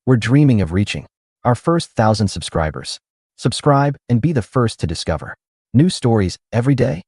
We're dreaming of reaching our first 1,000 subscribers. Subscribe and be the first to discover new stories every day.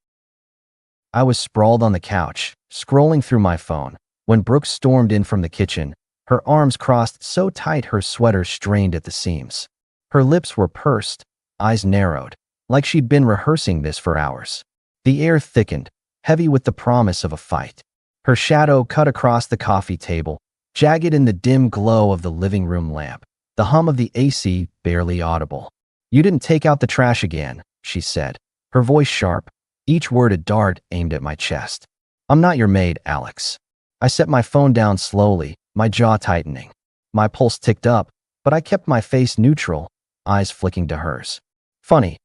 I was sprawled on the couch, scrolling through my phone, when Brooke stormed in from the kitchen, her arms crossed so tight her sweater strained at the seams. Her lips were pursed, eyes narrowed, like she'd been rehearsing this for hours. The air thickened, heavy with the promise of a fight. Her shadow cut across the coffee table, jagged in the dim glow of the living room lamp, the hum of the AC barely audible. "You didn't take out the trash again," she said, her voice sharp, each word a dart aimed at my chest. "I'm not your maid, Alex." I set my phone down slowly, my jaw tightening. My pulse ticked up, but I kept my face neutral, eyes flicking to hers. "Funny,"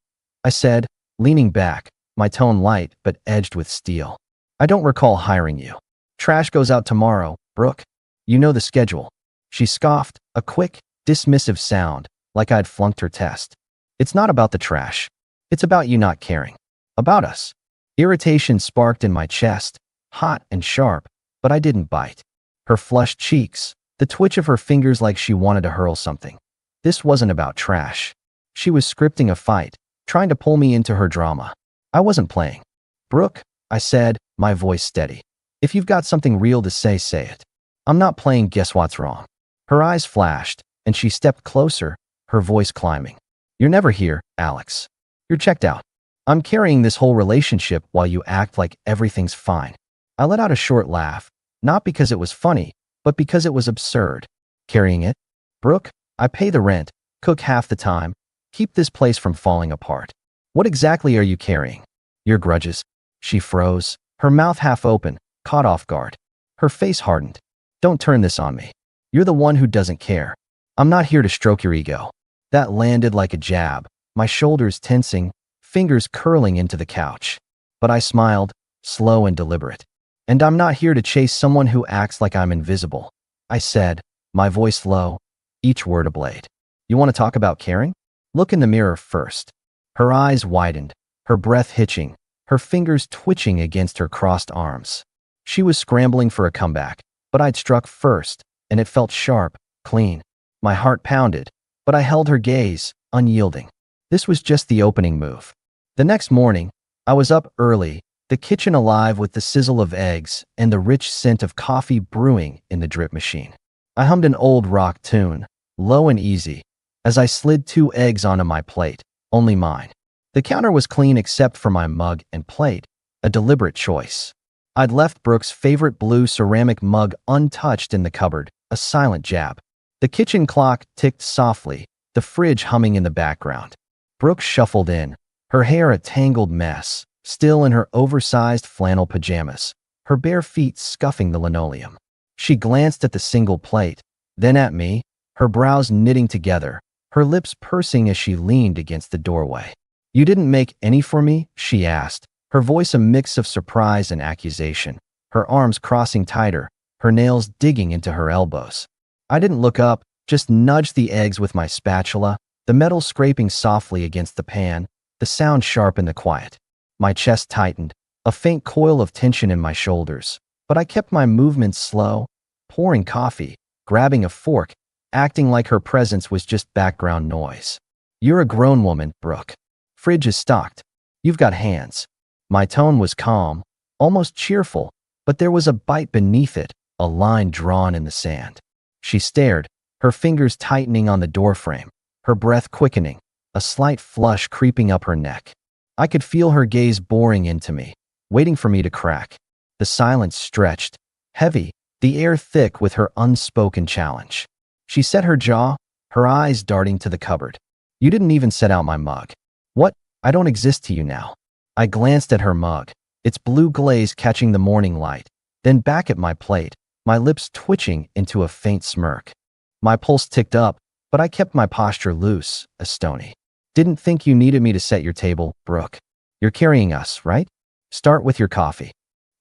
I said, leaning back, my tone light but edged with steel. "I don't recall hiring you. Trash goes out tomorrow, Brooke. You know the schedule." She scoffed, a quick, dismissive sound, like I'd flunked her test. "It's not about the trash. It's about you not caring. About us." Irritation sparked in my chest, hot and sharp, but I didn't bite. Her flushed cheeks, the twitch of her fingers like she wanted to hurl something. This wasn't about trash. She was scripting a fight, trying to pull me into her drama. I wasn't playing. "Brooke," I said, my voice steady. "If you've got something real to say, say it. I'm not playing guess what's wrong." Her eyes flashed, and she stepped closer, her voice climbing. "You're never here, Alex. You're checked out. I'm carrying this whole relationship while you act like everything's fine." I let out a short laugh, not because it was funny, but because it was absurd. "Carrying it? Brooke, I pay the rent, cook half the time, keep this place from falling apart. What exactly are you carrying? Your grudges?" She froze, her mouth half open, caught off guard. Her face hardened. "Don't turn this on me. You're the one who doesn't care. I'm not here to stroke your ego." That landed like a jab, my shoulders tensing, fingers curling into the couch. But I smiled, slow and deliberate. "And I'm not here to chase someone who acts like I'm invisible," I said, my voice low, each word a blade. "You want to talk about caring? Look in the mirror first." Her eyes widened, her breath hitching, her fingers twitching against her crossed arms. She was scrambling for a comeback, but I'd struck first, and it felt sharp, clean. My heart pounded, but I held her gaze, unyielding. This was just the opening move. The next morning, I was up early, the kitchen alive with the sizzle of eggs and the rich scent of coffee brewing in the drip machine. I hummed an old rock tune, low and easy, as I slid 2 eggs onto my plate, only mine. The counter was clean except for my mug and plate, a deliberate choice. I'd left Brooke's favorite blue ceramic mug untouched in the cupboard, a silent jab. The kitchen clock ticked softly, the fridge humming in the background. Brooke shuffled in, her hair a tangled mess, still in her oversized flannel pajamas, her bare feet scuffing the linoleum. She glanced at the single plate, then at me, her brows knitting together, her lips pursing as she leaned against the doorway. "You didn't make any for me?" she asked, her voice a mix of surprise and accusation, her arms crossing tighter, her nails digging into her elbows. I didn't look up, just nudged the eggs with my spatula, the metal scraping softly against the pan, the sound sharp in the quiet. My chest tightened, a faint coil of tension in my shoulders, but I kept my movements slow, pouring coffee, grabbing a fork, acting like her presence was just background noise. "You're a grown woman, Brooke. Fridge is stocked. You've got hands." My tone was calm, almost cheerful, but there was a bite beneath it, a line drawn in the sand. She stared, her fingers tightening on the doorframe, her breath quickening, a slight flush creeping up her neck. I could feel her gaze boring into me, waiting for me to crack. The silence stretched, heavy, the air thick with her unspoken challenge. She set her jaw, her eyes darting to the cupboard. "You didn't even set out my mug." "What? I don't exist to you now." I glanced at her mug, its blue glaze catching the morning light, then back at my plate, my lips twitching into a faint smirk. My pulse ticked up, but I kept my posture loose, a stony. "Didn't think you needed me to set your table, Brooke. You're carrying us, right? Start with your coffee."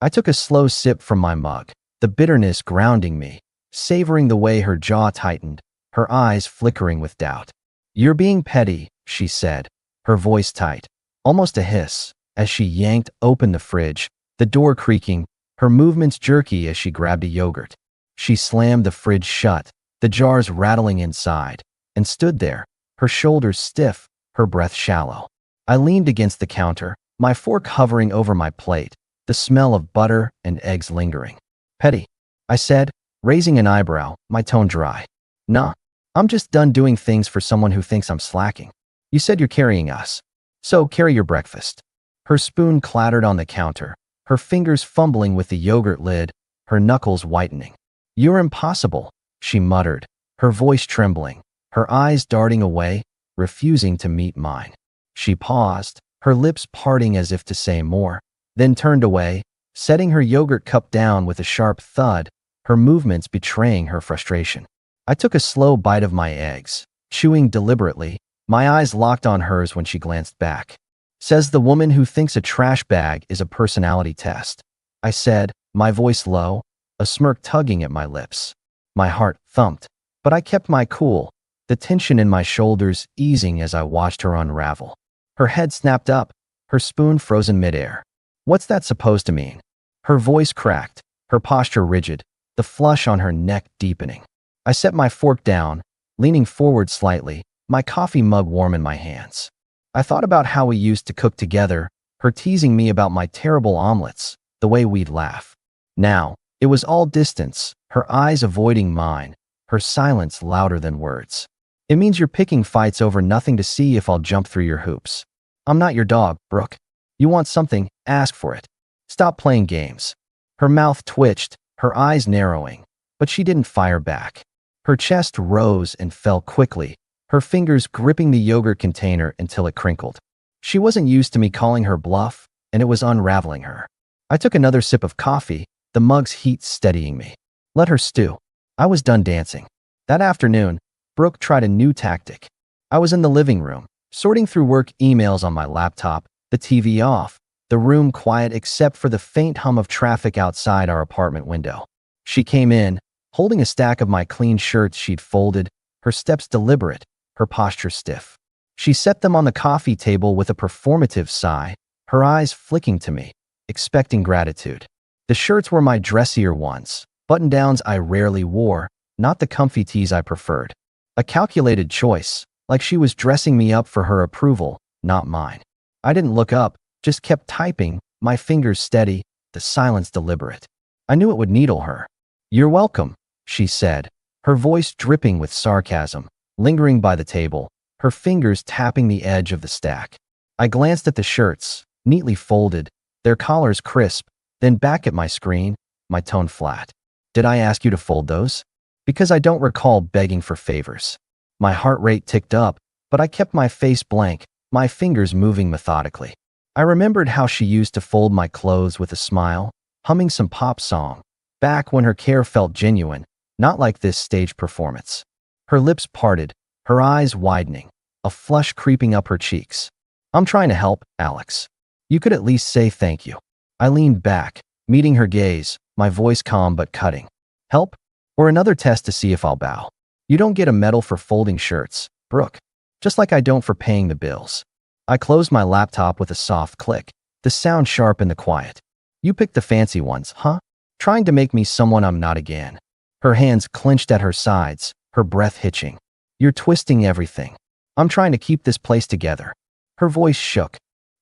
I took a slow sip from my mug, the bitterness grounding me, savoring the way her jaw tightened, her eyes flickering with doubt. "You're being petty," she said, her voice tight, almost a hiss, as she yanked open the fridge, the door creaking, her movements jerky as she grabbed a yogurt. She slammed the fridge shut, the jars rattling inside, and stood there, her shoulders stiff, her breath shallow. I leaned against the counter, my fork hovering over my plate, the smell of butter and eggs lingering. "Petty," I said, raising an eyebrow, my tone dry. "Nah, I'm just done doing things for someone who thinks I'm slacking. You said you're carrying us. So carry your breakfast." Her spoon clattered on the counter, her fingers fumbling with the yogurt lid, her knuckles whitening. "You're impossible," she muttered, her voice trembling, her eyes darting away, refusing to meet mine. She paused, her lips parting as if to say more, then turned away, setting her yogurt cup down with a sharp thud, her movements betraying her frustration. I took a slow bite of my eggs, chewing deliberately, my eyes locked on hers when she glanced back. "Says the woman who thinks a trash bag is a personality test," I said, my voice low, a smirk tugging at my lips. My heart thumped, but I kept my cool, the tension in my shoulders easing as I watched her unravel. Her head snapped up, her spoon frozen midair. "What's that supposed to mean?" Her voice cracked, her posture rigid, the flush on her neck deepening. I set my fork down, leaning forward slightly, my coffee mug warm in my hands. I thought about how we used to cook together, her teasing me about my terrible omelets, the way we'd laugh. Now, it was all distance, her eyes avoiding mine, her silence louder than words. "It means you're picking fights over nothing to see if I'll jump through your hoops. I'm not your dog, Brooke. You want something, ask for it. Stop playing games." Her mouth twitched, her eyes narrowing, but she didn't fire back. Her chest rose and fell quickly, her fingers gripping the yogurt container until it crinkled. She wasn't used to me calling her bluff, and it was unraveling her. I took another sip of coffee, the mug's heat steadying me. Let her stew. I was done dancing. That afternoon, Brooke tried a new tactic. I was in the living room, sorting through work emails on my laptop, the TV off, the room quiet except for the faint hum of traffic outside our apartment window. She came in, holding a stack of my clean shirts she'd folded, her steps deliberate, her posture stiff. She set them on the coffee table with a performative sigh, her eyes flicking to me, expecting gratitude. The shirts were my dressier ones, button-downs I rarely wore, not the comfy tees I preferred. A calculated choice, like she was dressing me up for her approval, not mine. I didn't look up, just kept typing, my fingers steady, the silence deliberate. I knew it would needle her. "You're welcome," she said, her voice dripping with sarcasm, lingering by the table, her fingers tapping the edge of the stack. I glanced at the shirts, neatly folded, their collars crisp, then back at my screen, my tone flat. "Did I ask you to fold those?" Because I don't recall begging for favors. My heart rate ticked up, but I kept my face blank, my fingers moving methodically. I remembered how she used to fold my clothes with a smile, humming some pop song, back when her care felt genuine, not like this stage performance. Her lips parted, her eyes widening, a flush creeping up her cheeks. "I'm trying to help, Alex. You could at least say thank you." I leaned back, meeting her gaze, my voice calm but cutting. "Help? Or another test to see if I'll bow? You don't get a medal for folding shirts, Brooke. Just like I don't for paying the bills." I closed my laptop with a soft click, the sound sharp in the quiet. "You picked the fancy ones, huh? Trying to make me someone I'm not again." Her hands clenched at her sides, her breath hitching. "You're twisting everything. I'm trying to keep this place together." Her voice shook,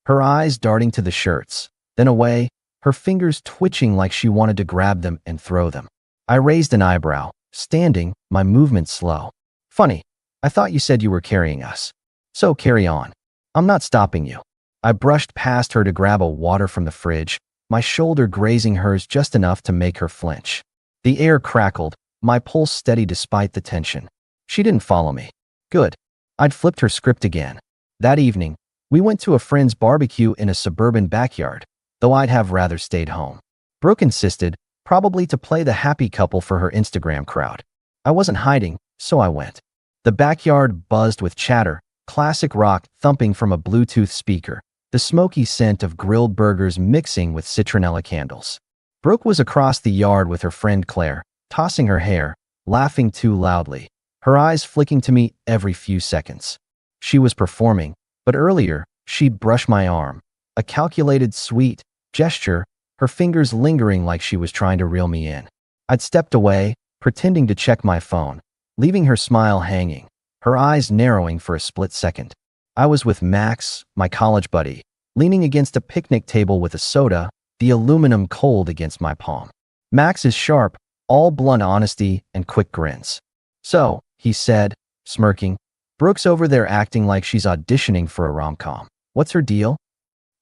her eyes darting to the shirts, then away, her fingers twitching like she wanted to grab them and throw them. I raised an eyebrow, standing, my movement slow. "Funny, I thought you said you were carrying us. So carry on. I'm not stopping you." I brushed past her to grab a water from the fridge, my shoulder grazing hers just enough to make her flinch. The air crackled, my pulse steady despite the tension. She didn't follow me. Good. I'd flipped her script again. That evening, we went to a friend's barbecue in a suburban backyard, though I'd have rather stayed home. Brooke insisted, probably to play the happy couple for her Instagram crowd. I wasn't hiding, so I went. The backyard buzzed with chatter, classic rock thumping from a Bluetooth speaker, the smoky scent of grilled burgers mixing with citronella candles. Brooke was across the yard with her friend Claire, tossing her hair, laughing too loudly, her eyes flicking to me every few seconds. She was performing, but earlier, she'd brush my arm, a calculated, sweet gesture, her fingers lingering like she was trying to reel me in. I'd stepped away, pretending to check my phone, leaving her smile hanging, her eyes narrowing for a split second. I was with Max, my college buddy, leaning against a picnic table with a soda, the aluminum cold against my palm. Max is sharp, all blunt honesty and quick grins. "So," he said, smirking, "Brooke's over there acting like she's auditioning for a rom-com. What's her deal?"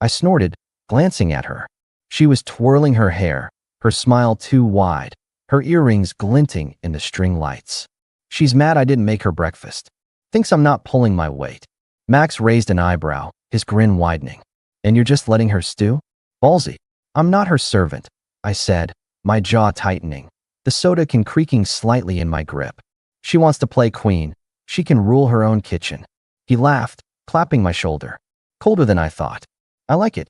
I snorted, glancing at her. She was twirling her hair, her smile too wide, her earrings glinting in the string lights. "She's mad I didn't make her breakfast. Thinks I'm not pulling my weight." Max raised an eyebrow, his grin widening. "And you're just letting her stew? Ballsy." "I'm not her servant," I said, my jaw tightening, the soda can creaking slightly in my grip. "She wants to play queen. She can rule her own kitchen." He laughed, clapping my shoulder. "Colder than I thought. I like it."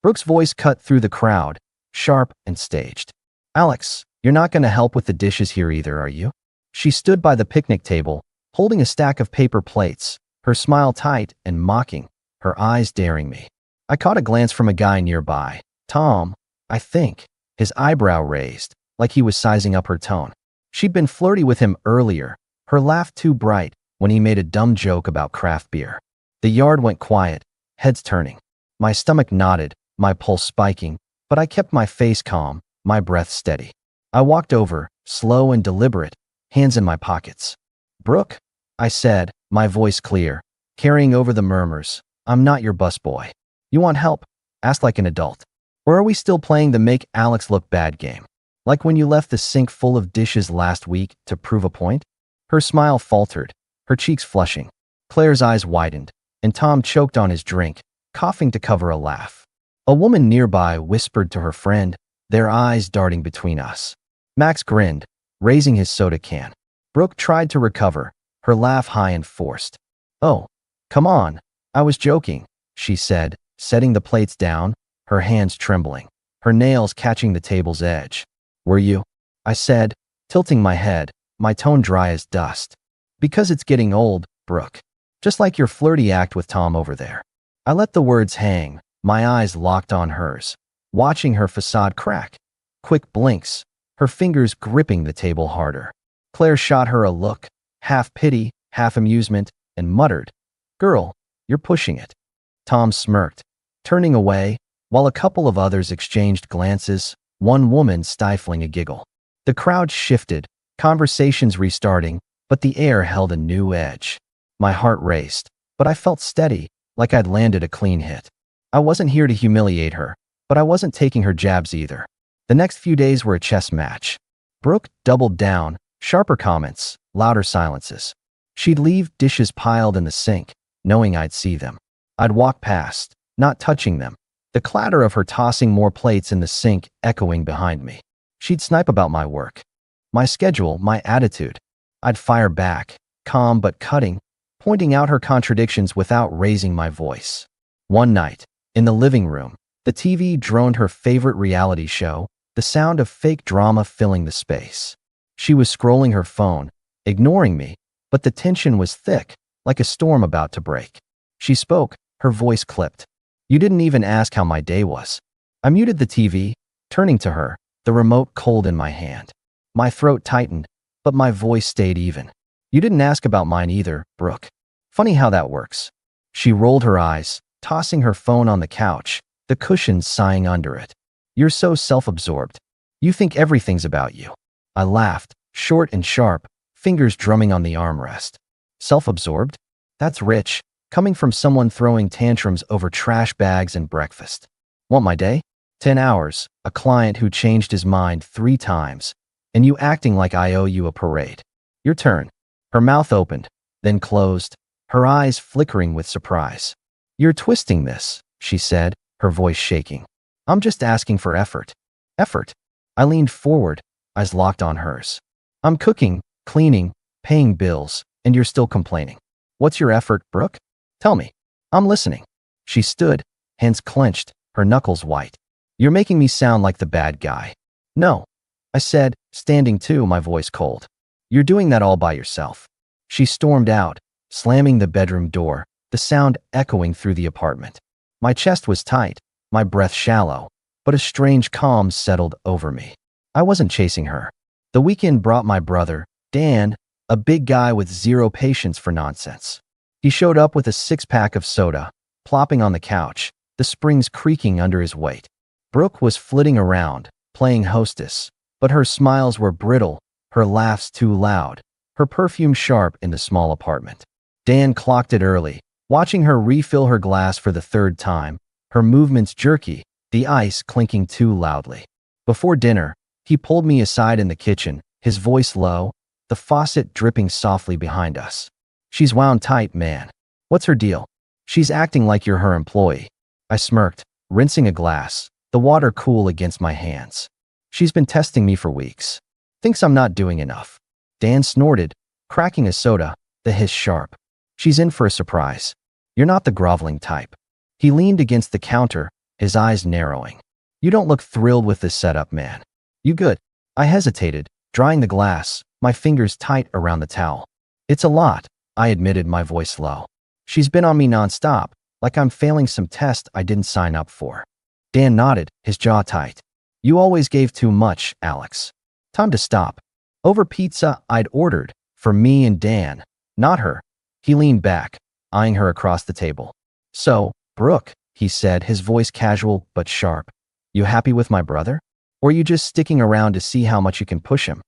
Brooke's voice cut through the crowd, sharp and staged. "Alex, you're not going to help with the dishes here either, are you?" She stood by the picnic table, holding a stack of paper plates, her smile tight and mocking, her eyes daring me. I caught a glance from a guy nearby, Tom, I think, his eyebrow raised, like he was sizing up her tone. She'd been flirty with him earlier, her laugh too bright when he made a dumb joke about craft beer. The yard went quiet, heads turning. My stomach knotted, my pulse spiking, but I kept my face calm, my breath steady. I walked over, slow and deliberate, hands in my pockets. "Brooke," I said, my voice clear, carrying over the murmurs, "I'm not your busboy. You want help? Ask like an adult. Or are we still playing the make Alex look bad game? Like when you left the sink full of dishes last week to prove a point?" Her smile faltered, her cheeks flushing. Claire's eyes widened, and Tom choked on his drink, coughing to cover a laugh. A woman nearby whispered to her friend, their eyes darting between us. Max grinned, raising his soda can. Brooke tried to recover, her laugh high and forced. "Oh, come on, I was joking," she said, setting the plates down, her hands trembling, her nails catching the table's edge. "Were you?" I said, tilting my head, my tone dry as dust. "Because it's getting old, Brooke. Just like your flirty act with Tom over there." I let the words hang, my eyes locked on hers, watching her facade crack. Quick blinks, her fingers gripping the table harder. Claire shot her a look, half pity, half amusement, and muttered, "Girl, you're pushing it." Tom smirked, turning away, while a couple of others exchanged glances, one woman stifling a giggle. The crowd shifted, conversations restarting, but the air held a new edge. My heart raced, but I felt steady, like I'd landed a clean hit. I wasn't here to humiliate her, but I wasn't taking her jabs either. The next few days were a chess match. Brooke doubled down, sharper comments, louder silences. She'd leave dishes piled in the sink, knowing I'd see them. I'd walk past, not touching them, the clatter of her tossing more plates in the sink echoing behind me. She'd snipe about my work, my schedule, my attitude. I'd fire back, calm but cutting, pointing out her contradictions without raising my voice. One night, in the living room, the TV droned her favorite reality show, the sound of fake drama filling the space. She was scrolling her phone, ignoring me, but the tension was thick, like a storm about to break. She spoke, her voice clipped. "You didn't even ask how my day was." I muted the TV, turning to her, the remote cold in my hand. My throat tightened, but my voice stayed even. "You didn't ask about mine either, Brooke. Funny how that works." She rolled her eyes, tossing her phone on the couch, the cushions sighing under it. "You're so self-absorbed. You think everything's about you." I laughed, short and sharp, fingers drumming on the armrest. Self-absorbed? That's rich, coming from someone throwing tantrums over trash bags and breakfast. Want my day? 10 hours, a client who changed his mind 3 times, and you acting like I owe you a parade. Your turn. Her mouth opened, then closed, her eyes flickering with surprise. "You're twisting this," she said, her voice shaking. "I'm just asking for effort." "Effort?" I leaned forward, eyes locked on hers. "I'm cooking, cleaning, paying bills, and you're still complaining. What's your effort, Brooke? Tell me. I'm listening." She stood, hands clenched, her knuckles white. "You're making me sound like the bad guy." "No," I said, standing too, my voice cold. "You're doing that all by yourself." She stormed out, slamming the bedroom door, the sound echoing through the apartment. My chest was tight, my breath shallow, but a strange calm settled over me. I wasn't chasing her. The weekend brought my brother, Dan, a big guy with zero patience for nonsense. He showed up with a six-pack of soda, plopping on the couch, the springs creaking under his weight. Brooke was flitting around, playing hostess, but her smiles were brittle, her laughs too loud, her perfume sharp in the small apartment. Dan clocked it early, watching her refill her glass for the third time, her movements jerky, the ice clinking too loudly. Before dinner, he pulled me aside in the kitchen, his voice low, the faucet dripping softly behind us. "She's wound tight, man. What's her deal? She's acting like you're her employee." I smirked, rinsing a glass, the water cool against my hands. "She's been testing me for weeks. Thinks I'm not doing enough." Dan snorted, cracking a soda, the hiss sharp. "She's in for a surprise. You're not the groveling type." He leaned against the counter, his eyes narrowing. "You don't look thrilled with this setup, man. You good?" I hesitated, drying the glass, my fingers tight around the towel. "It's a lot," I admitted, my voice low. "She's been on me nonstop, like I'm failing some test I didn't sign up for." Dan nodded, his jaw tight. "You always gave too much, Alex. Time to stop." Over pizza I'd ordered, for me and Dan, not her. He leaned back, eyeing her across the table. "So, Brooke," he said, his voice casual but sharp, "you happy with my brother? Or are you just sticking around to see how much you can push him?"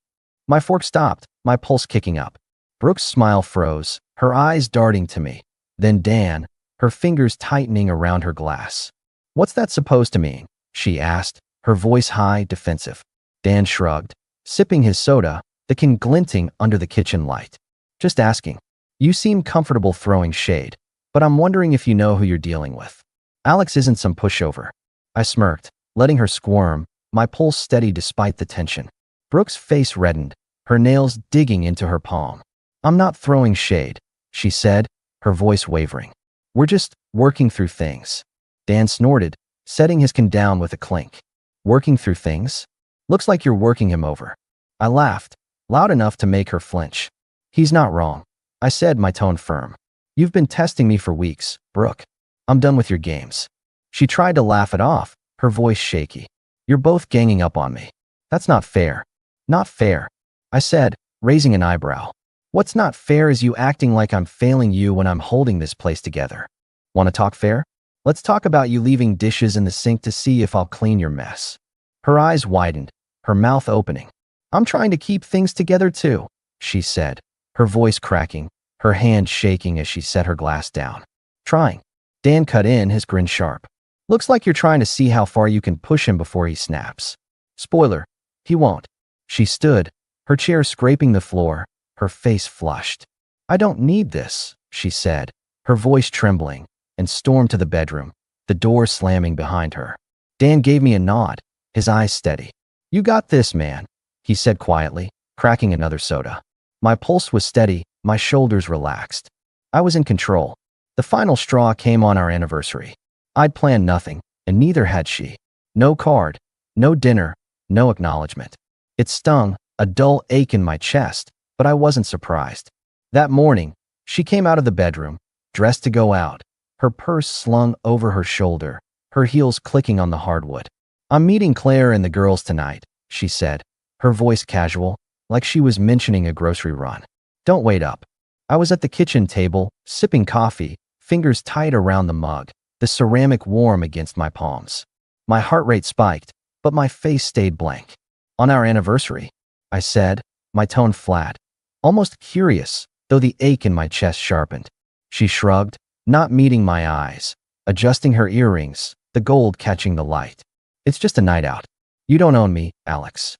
My fork stopped, my pulse kicking up. Brooke's smile froze, her eyes darting to me. Then Dan, her fingers tightening around her glass. "What's that supposed to mean?" she asked, her voice high, defensive. Dan shrugged, sipping his soda, the can glinting under the kitchen light. "Just asking. You seem comfortable throwing shade, but I'm wondering if you know who you're dealing with. Alex isn't some pushover." I smirked, letting her squirm, my pulse steady despite the tension. Brooke's face reddened, her nails digging into her palm. "I'm not throwing shade," she said, her voice wavering. "We're just working through things." Dan snorted, setting his can down with a clink. "Working through things? Looks like you're working him over." I laughed, loud enough to make her flinch. "He's not wrong," I said, my tone firm. "You've been testing me for weeks, Brooke. I'm done with your games." She tried to laugh it off, her voice shaky. "You're both ganging up on me. That's not fair." "Not fair," I said, raising an eyebrow. "What's not fair is you acting like I'm failing you when I'm holding this place together. Want to talk fair? Let's talk about you leaving dishes in the sink to see if I'll clean your mess." Her eyes widened, her mouth opening. "I'm trying to keep things together too," she said, her voice cracking, her hand shaking as she set her glass down. "Trying?" Dan cut in, his grin sharp. "Looks like you're trying to see how far you can push him before he snaps. Spoiler, he won't." She stood, her chair scraping the floor, her face flushed. "I don't need this," she said, her voice trembling, and stormed to the bedroom, the door slamming behind her. Dan gave me a nod, his eyes steady. "You got this, man," he said quietly, cracking another soda. My pulse was steady, my shoulders relaxed. I was in control. The final straw came on our anniversary. I'd planned nothing, and neither had she. No card, no dinner, no acknowledgement. It stung, a dull ache in my chest, but I wasn't surprised. That morning, she came out of the bedroom, dressed to go out, her purse slung over her shoulder, her heels clicking on the hardwood. "I'm meeting Claire and the girls tonight," she said, her voice casual, like she was mentioning a grocery run. "Don't wait up." I was at the kitchen table, sipping coffee, fingers tight around the mug, the ceramic warm against my palms. My heart rate spiked, but my face stayed blank. "On our anniversary," I said, my tone flat, almost curious, though the ache in my chest sharpened. She shrugged, not meeting my eyes, adjusting her earrings, the gold catching the light. "It's just a night out. You don't own me, Alex."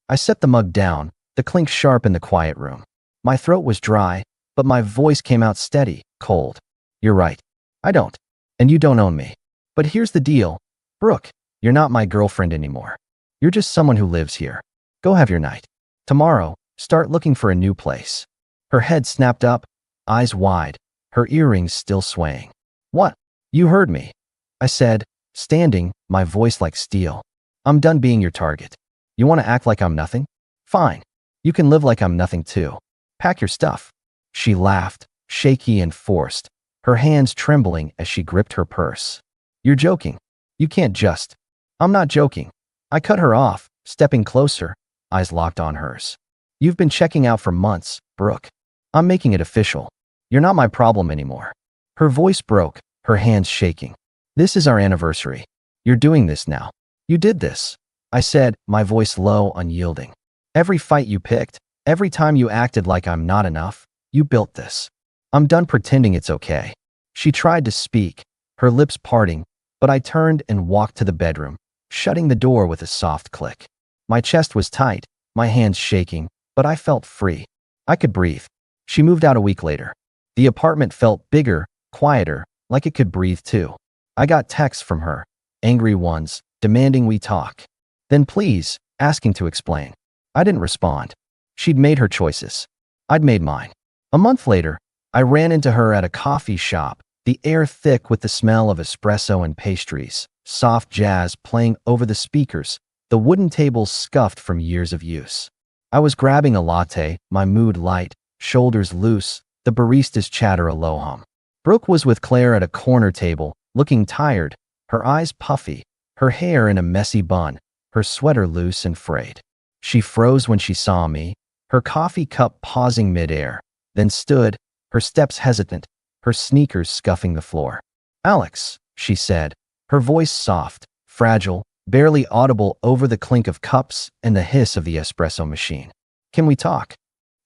I set the mug down, the clink sharp in the quiet room. My throat was dry, but my voice came out steady, cold. "You're right. I don't. And you don't own me. But here's the deal, Brooke, you're not my girlfriend anymore. You're just someone who lives here. Go have your night. Tomorrow, start looking for a new place." Her head snapped up, eyes wide, her earrings still swaying. "What? You heard me," I said, standing, my voice like steel. "I'm done being your target. You want to act like I'm nothing? Fine. You can live like I'm nothing too. Pack your stuff." She laughed, shaky and forced, her hands trembling as she gripped her purse. "You're joking. You can't just." "I'm not joking." I cut her off, stepping closer, eyes locked on hers. You've been checking out for months, Brooke. I'm making it official. You're not my problem anymore. Her voice broke, her hands shaking. This is our anniversary. You're doing this now. You did this, I said, my voice low, unyielding. Every fight you picked, every time you acted like I'm not enough, you built this. I'm done pretending it's okay. She tried to speak, her lips parting, but I turned and walked to the bedroom, shutting the door with a soft click. My chest was tight, my hands shaking, but I felt free. I could breathe. She moved out a week later. The apartment felt bigger, quieter, like it could breathe too. I got texts from her, angry ones, demanding we talk. Then please, asking to explain. I didn't respond. She'd made her choices. I'd made mine. A month later, I ran into her at a coffee shop, the air thick with the smell of espresso and pastries, soft jazz playing over the speakers, the wooden tables scuffed from years of use. I was grabbing a latte, my mood light, shoulders loose, the barista's chatter a low hum. Brooke was with Claire at a corner table, looking tired, her eyes puffy, her hair in a messy bun, her sweater loose and frayed. She froze when she saw me, her coffee cup pausing midair, then stood, her steps hesitant, her sneakers scuffing the floor. "Alex," she said, her voice soft, fragile, barely audible over the clink of cups and the hiss of the espresso machine. "Can we talk?"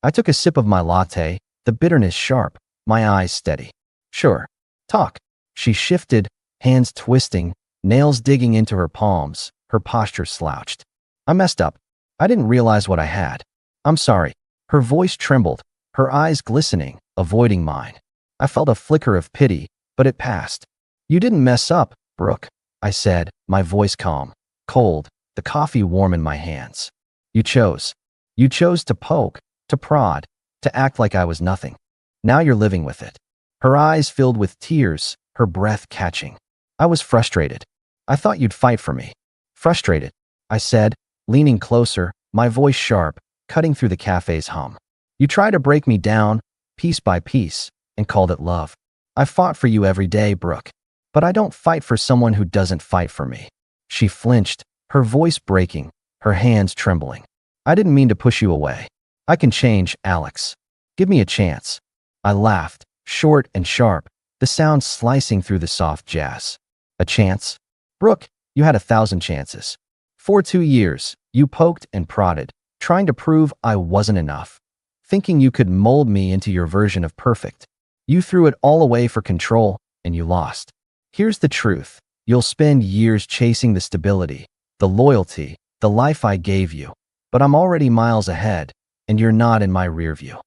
I took a sip of my latte, the bitterness sharp, my eyes steady. "Sure. Talk." She shifted, hands twisting, nails digging into her palms, her posture slouched. "I messed up. I didn't realize what I had. I'm sorry." Her voice trembled, her eyes glistening, avoiding mine. I felt a flicker of pity, but it passed. "You didn't mess up, Brooke," I said, my voice calm, cold, the coffee warm in my hands. You chose. You chose to poke, to prod, to act like I was nothing. Now you're living with it." Her eyes filled with tears, her breath catching. I was frustrated. "I thought you'd fight for me." "Frustrated," I said, leaning closer, my voice sharp, cutting through the cafe's hum. "You try to break me down, piece by piece, and called it love. I fought for you every day, Brooke. But I don't fight for someone who doesn't fight for me." She flinched, her voice breaking, her hands trembling. "I didn't mean to push you away. I can change, Alex. Give me a chance." I laughed, short and sharp, the sound slicing through the soft jazz. "A chance? Brooke, you had 1,000 chances. For 2 years, you poked and prodded, trying to prove I wasn't enough, thinking you could mold me into your version of perfect. You threw it all away for control, and you lost. Here's the truth. You'll spend years chasing the stability, the loyalty, the life I gave you, but I'm already miles ahead, and you're not in my rear view."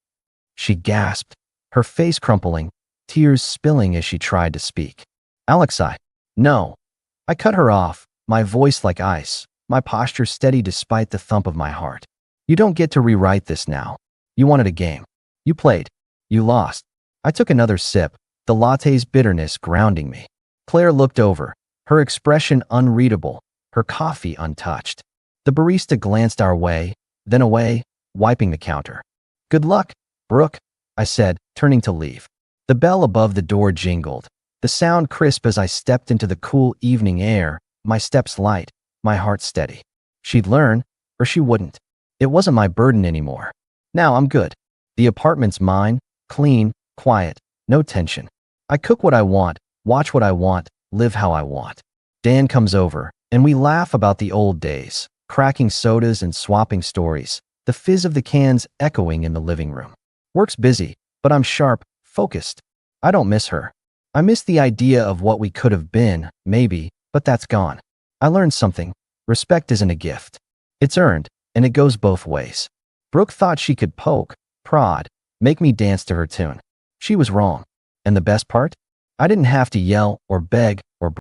She gasped, her face crumpling, tears spilling as she tried to speak. "Alex, No." I cut her off, my voice like ice, my posture steady despite the thump of my heart. "You don't get to rewrite this now. You wanted a game. You played. You lost." I took another sip, the latte's bitterness grounding me. Claire looked over, her expression unreadable, her coffee untouched. The barista glanced our way, then away, wiping the counter. "Good luck, Brooke," I said, turning to leave. The bell above the door jingled, the sound crisp as I stepped into the cool evening air, my steps light, my heart steady. She'd learn, or she wouldn't. It wasn't my burden anymore. Now I'm good. The apartment's mine, clean, quiet, no tension. I cook what I want, watch what I want, live how I want. Dan comes over, and we laugh about the old days, cracking sodas and swapping stories, the fizz of the cans echoing in the living room. Work's busy, but I'm sharp, focused. I don't miss her. I miss the idea of what we could have been, maybe, but that's gone. I learned something. Respect isn't a gift. It's earned, and it goes both ways. Brooke thought she could poke, prod, make me dance to her tune. She was wrong. And the best part? I didn't have to yell or beg or